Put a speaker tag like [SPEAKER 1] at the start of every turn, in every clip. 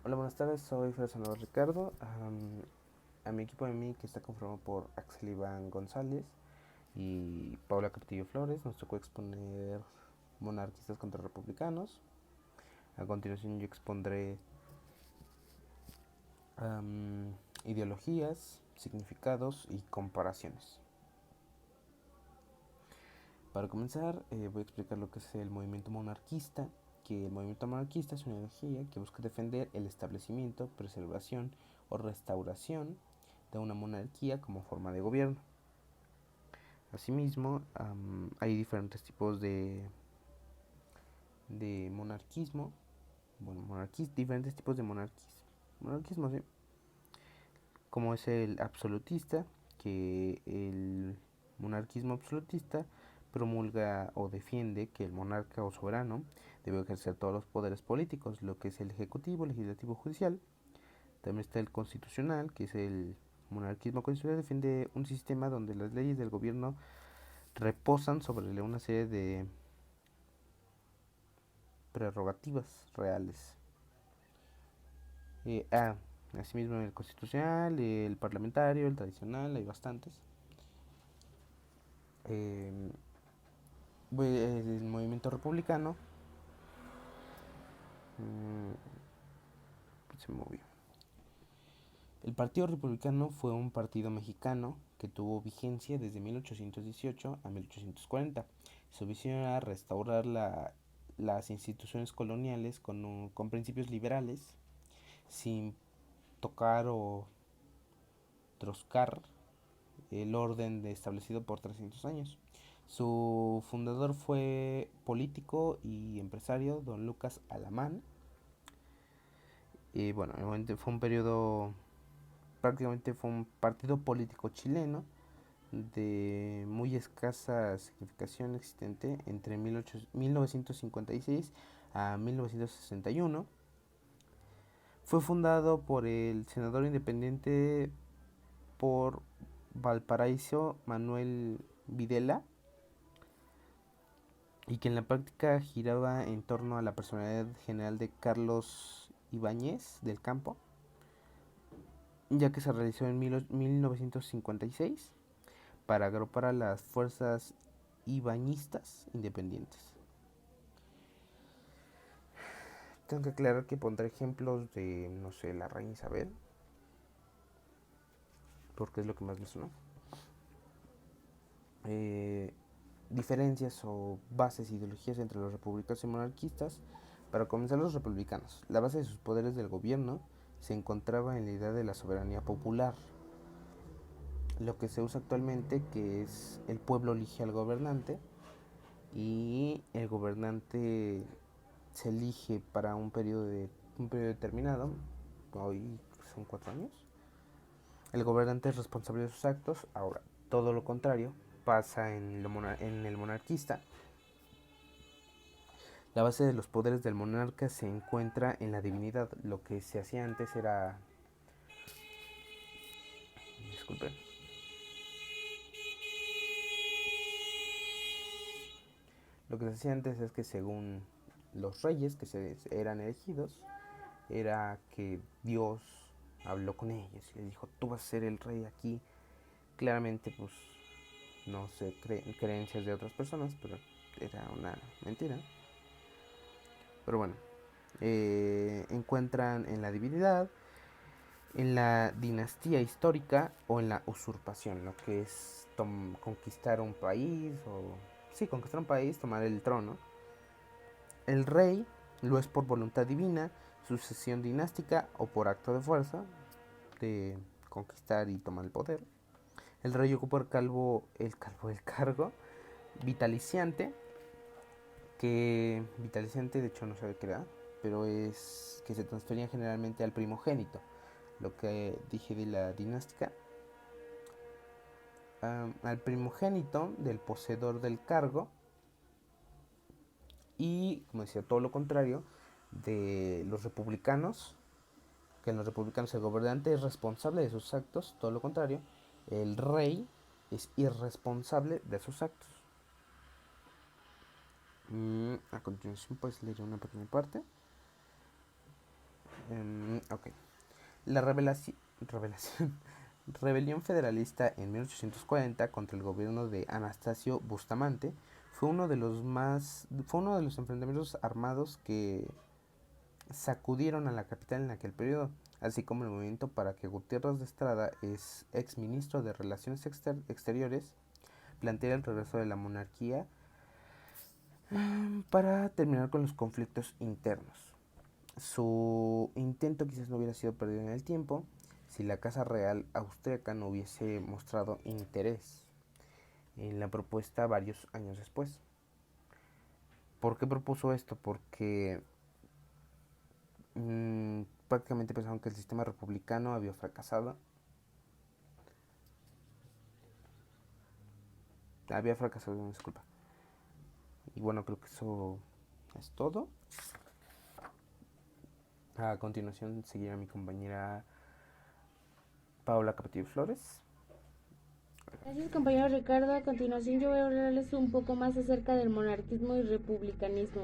[SPEAKER 1] Hola, buenas tardes, soy Fernando Ricardo. A mi equipo de mí, que está conformado por Axel Iván González y Paula Cartillo Flores, nos tocó exponer monarquistas contra republicanos. A continuación yo expondré ideologías, significados y comparaciones. Para comenzar, voy a explicar lo que es el movimiento monarquista, que el movimiento monarquista es una ideología que busca defender el establecimiento, preservación o restauración de una monarquía como forma de gobierno. Asimismo, hay diferentes tipos de monarquismo, bueno, diferentes tipos de monarquismo, ¿sí? Como es el absolutista, que el monarquismo absolutista promulga o defiende que el monarca o soberano debe ejercer todos los poderes políticos, lo que es el ejecutivo, legislativo, judicial. También está el constitucional, que es el monarquismo constitucional, defiende un sistema donde las leyes del gobierno reposan sobre una serie de prerrogativas reales. Eh, ah, Asimismo el constitucional, el parlamentario, el tradicional, hay bastantes. Eh, el movimiento republicano mm, se movió. El Partido Republicano fue un partido mexicano que tuvo vigencia desde 1818 a 1840. Su visión era restaurar las instituciones coloniales con principios liberales, sin tocar o troscar el orden establecido por 300 años. Su fundador fue político y empresario don Lucas Alamán. Y bueno, fue un periodo, prácticamente fue un partido político chileno de muy escasa significación existente entre 1956 a 1961. Fue fundado por el senador independiente por Valparaíso Manuel Videla, y que en la práctica giraba en torno a la personalidad general de Carlos Ibáñez del Campo, ya que se realizó en 1956 para agrupar a las fuerzas ibañistas independientes. Tengo que aclarar que pondré ejemplos de, no sé, la reina Isabel, porque es lo que más me sonó. Eh, Diferencias o bases ideologías entre los republicanos y monarquistas. Para comenzar, los republicanos, la base de sus poderes del gobierno se encontraba en la idea de la soberanía popular, lo que se usa actualmente, que es el pueblo elige al gobernante y el gobernante se elige para un periodo determinado. Hoy son 4 años. El gobernante es responsable de sus actos. Ahora, todo lo contrario pasa en el monarquista. La base de los poderes del monarca se encuentra en la divinidad. Lo que se hacía antes era... Disculpen. Lo que se hacía antes es que según los reyes eran elegidos, era que Dios habló con ellos y les dijo, tú vas a ser el rey aquí. Claramente, pues, no sé, creencias de otras personas, pero era una mentira. Pero bueno, encuentran en la divinidad, en la dinastía histórica o en la usurpación, lo que es conquistar un país o... Sí, conquistar un país, tomar el trono. El rey lo es por voluntad divina, sucesión dinástica o por acto de fuerza de conquistar y tomar el poder. El rey ocupa el cargo vitaliciante, que vitaliciante de hecho no sabe qué era, pero es que se transfería generalmente al primogénito, lo que dije de la dinástica, al primogénito del poseedor del cargo, y como decía, todo lo contrario de los republicanos, que en los republicanos el gobernante es responsable de sus actos, todo lo contrario, el rey es irresponsable de sus actos. A continuación pues leeré una pequeña parte. Ok. La rebelión federalista en 1840 contra el gobierno de Anastasio Bustamante fue uno de los enfrentamientos armados que sacudieron a la capital en aquel periodo, así como el movimiento para que Gutiérrez de Estrada, es ex ministro de Relaciones Exteriores, planteara el regreso de la monarquía para terminar con los conflictos internos. Su intento quizás no hubiera sido perdido en el tiempo si la Casa Real Austriaca no hubiese mostrado interés en la propuesta varios años después. ¿Por qué propuso esto? Porque prácticamente pensaron que el sistema republicano había fracasado. Disculpa. Y bueno, creo que eso es todo. A continuación seguirá mi compañera Paola Capetillo Flores.
[SPEAKER 2] Gracias, compañero Ricardo. A continuación yo voy a hablarles un poco más acerca del monarquismo y republicanismo.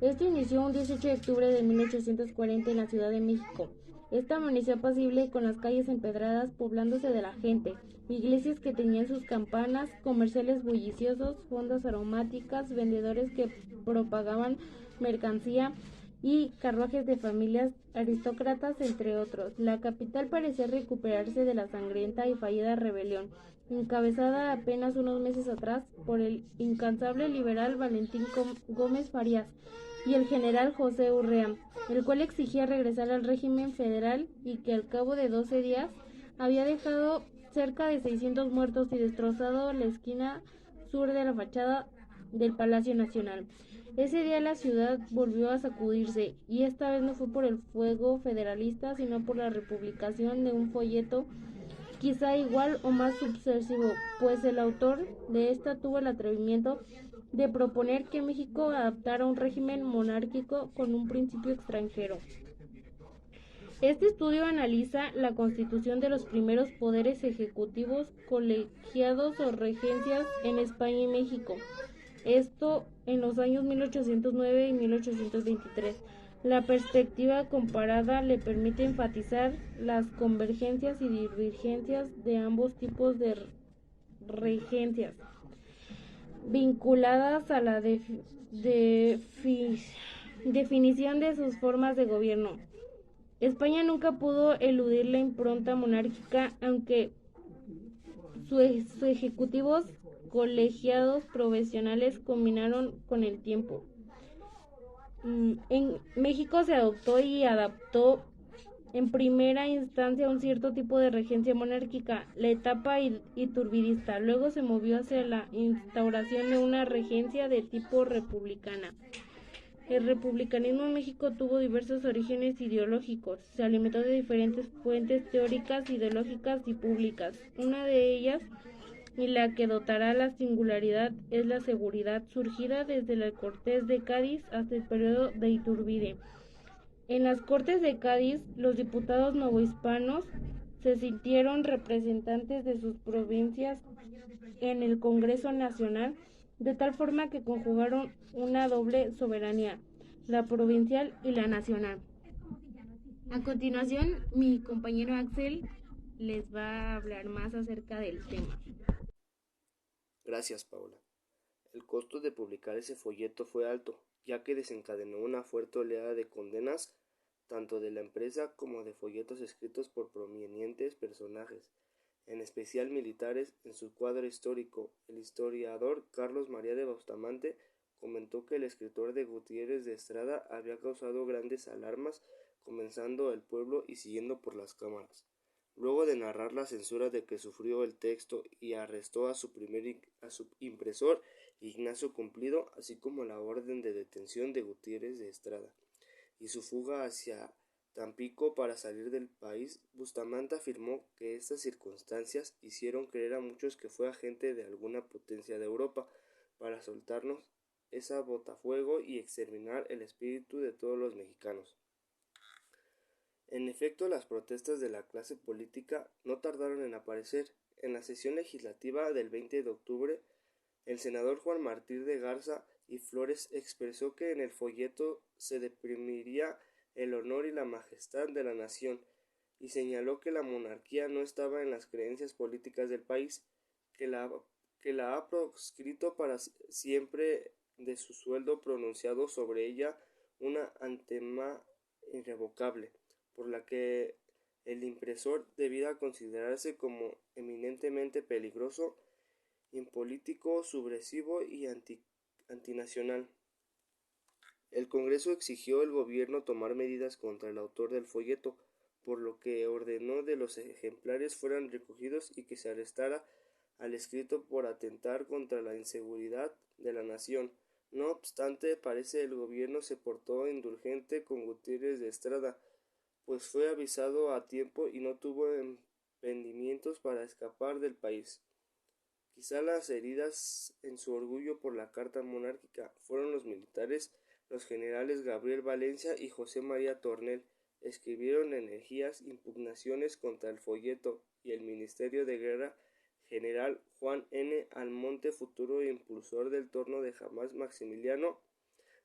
[SPEAKER 2] Esto inició un 18 de octubre de 1840 en la Ciudad de México. Esta amaneció apacible con las calles empedradas poblándose de la gente, iglesias que tenían sus campanas, comerciales bulliciosos, fondas aromáticas, vendedores que propagaban mercancía y carruajes de familias aristócratas, entre otros. La capital parecía recuperarse de la sangrienta y fallida rebelión, encabezada apenas unos meses atrás por el incansable liberal Valentín Gómez Farías y el general José Urrea, el cual exigía regresar al régimen federal y que al cabo de 12 días había dejado cerca de 600 muertos y destrozado la esquina sur de la fachada del Palacio Nacional. Ese día la ciudad volvió a sacudirse, y esta vez no fue por el fuego federalista, sino por la republicación de un folleto quizá igual o más subversivo, pues el autor de esta tuvo el atrevimiento de proponer que México adaptara un régimen monárquico con un principio extranjero. Este estudio analiza la constitución de los primeros poderes ejecutivos, colegiados o regencias en España y México. Esto en los años 1809 y 1823. La perspectiva comparada le permite enfatizar las convergencias y divergencias de ambos tipos de regencias, vinculadas a la definición de sus formas de gobierno. España nunca pudo eludir la impronta monárquica, aunque sus ejecutivos colegiados profesionales combinaron con el tiempo. En México se adoptó y adaptó en primera instancia un cierto tipo de regencia monárquica, la etapa iturbidista. Luego se movió hacia la instauración de una regencia de tipo republicana. El republicanismo en México tuvo diversos orígenes ideológicos. Se alimentó de diferentes fuentes teóricas, ideológicas y públicas. Una de ellas, y la que dotará la singularidad, es la seguridad, surgida desde el Cortes de Cádiz hasta el periodo de Iturbide. En las Cortes de Cádiz, los diputados novohispanos se sintieron representantes de sus provincias en el Congreso Nacional, de tal forma que conjugaron una doble soberanía, la provincial y la nacional. A continuación, mi compañero Axel les va a hablar más acerca del tema.
[SPEAKER 3] Gracias, Paula. El costo de publicar ese folleto fue alto, ya que desencadenó una fuerte oleada de condenas tanto de la empresa como de folletos escritos por prominentes personajes, en especial militares. En su cuadro histórico, el historiador Carlos María de Bustamante comentó que el escritor de Gutiérrez de Estrada había causado grandes alarmas, comenzando el pueblo y siguiendo por las cámaras. Luego de narrar la censura de que sufrió el texto y arrestó a su impresor, Ignacio Cumplido, así como la orden de detención de Gutiérrez de Estrada y su fuga hacia Tampico para salir del país, Bustamante afirmó que estas circunstancias hicieron creer a muchos que fue agente de alguna potencia de Europa para soltarnos esa botafuego y exterminar el espíritu de todos los mexicanos. En efecto, las protestas de la clase política no tardaron en aparecer. En la sesión legislativa del 20 de octubre, el senador Juan Martín de Garza y Flores expresó que en el folleto se deprimiría el honor y la majestad de la nación, y señaló que la monarquía no estaba en las creencias políticas del país, que la ha proscrito para siempre de su sueldo, pronunciado sobre ella una antema irrevocable, por la que el impresor debía considerarse como eminentemente peligroso, impolítico, subversivo y antinacional. El Congreso exigió al gobierno tomar medidas contra el autor del folleto, por lo que ordenó de los ejemplares fueran recogidos y que se arrestara al escrito por atentar contra la inseguridad de la nación. No obstante, parece el gobierno se portó indulgente con Gutiérrez de Estrada, pues fue avisado a tiempo y no tuvo impedimentos para escapar del país. Quizá las heridas en su orgullo por la carta monárquica fueron los militares. Los generales Gabriel Valencia y José María Tornel escribieron energías impugnaciones contra el folleto, y el Ministerio de Guerra, general Juan N. Almonte, futuro impulsor del torno de jamás Maximiliano,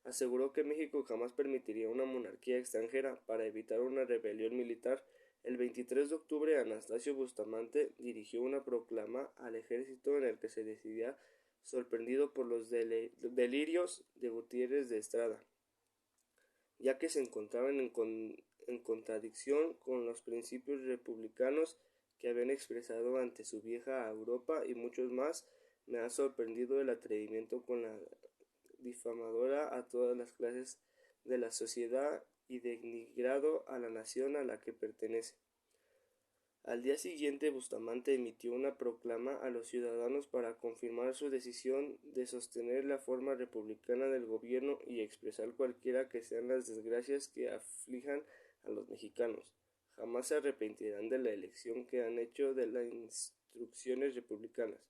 [SPEAKER 3] aseguró que México jamás permitiría una monarquía extranjera para evitar una rebelión militar. El 23 de octubre, Anastasio Bustamante dirigió una proclama al ejército en el que se decía sorprendido por los delirios de Gutiérrez de Estrada, ya que se encontraban en contradicción con los principios republicanos que habían expresado ante su vieja Europa y muchos más. Me ha sorprendido el atrevimiento con la difamadora a todas las clases de la sociedad y denigrado a la nación a la que pertenece. Al día siguiente, Bustamante emitió una proclama a los ciudadanos para confirmar su decisión de sostener la forma republicana del gobierno y expresar cualquiera que sean las desgracias que aflijan a los mexicanos. Jamás se arrepentirán de la elección que han hecho de las instrucciones republicanas.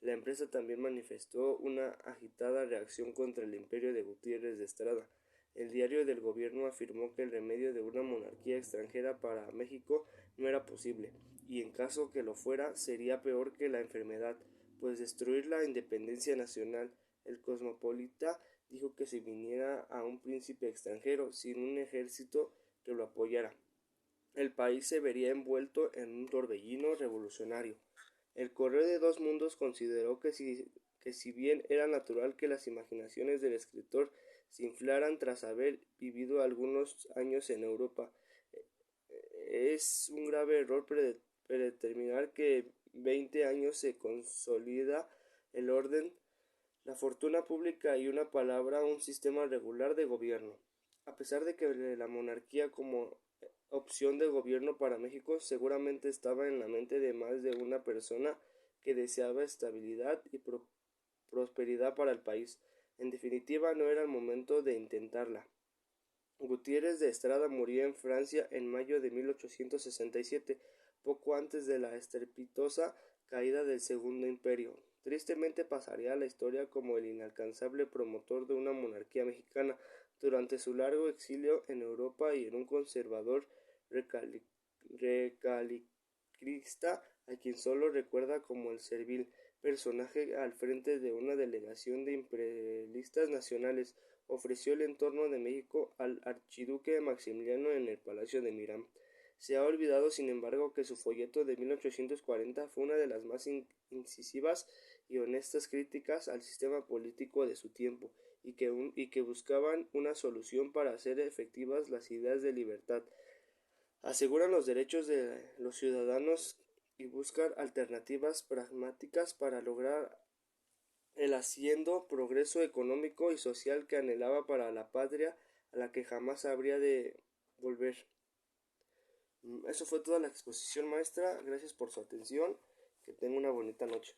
[SPEAKER 3] La empresa también manifestó una agitada reacción contra el imperio de Gutiérrez de Estrada. El diario del gobierno afirmó que el remedio de una monarquía extranjera para México no era posible, y en caso que lo fuera, sería peor que la enfermedad, pues destruir la independencia nacional. El cosmopolita dijo que si viniera a un príncipe extranjero sin un ejército que lo apoyara, el país se vería envuelto en un torbellino revolucionario. El Correo de Dos Mundos consideró que si bien era natural que las imaginaciones del escritor se inflaran tras haber vivido algunos años en Europa, es un grave error predeterminar que 20 años se consolida el orden, la fortuna pública y una palabra un sistema regular de gobierno. A pesar de que la monarquía como opción de gobierno para México seguramente estaba en la mente de más de una persona que deseaba estabilidad y prosperidad para el país, en definitiva no era el momento de intentarla. Gutiérrez de Estrada murió en Francia en mayo de 1867, poco antes de la estrepitosa caída del Segundo Imperio. Tristemente pasaría a la historia como el inalcanzable promotor de una monarquía mexicana durante su largo exilio en Europa y en un conservador recalicista a quien solo recuerda como el servil personaje al frente de una delegación de imperialistas nacionales. Ofreció el entorno de México al archiduque Maximiliano en el Palacio de Mirán. Se ha olvidado, sin embargo, que su folleto de 1840 fue una de las más incisivas y honestas críticas al sistema político de su tiempo, y que buscaban una solución para hacer efectivas las ideas de libertad, aseguran los derechos de los ciudadanos y buscar alternativas pragmáticas para lograr el haciendo progreso económico y social que anhelaba para la patria a la que jamás habría de volver. Eso fue toda la exposición, maestra. Gracias por su atención. Que tenga una bonita noche.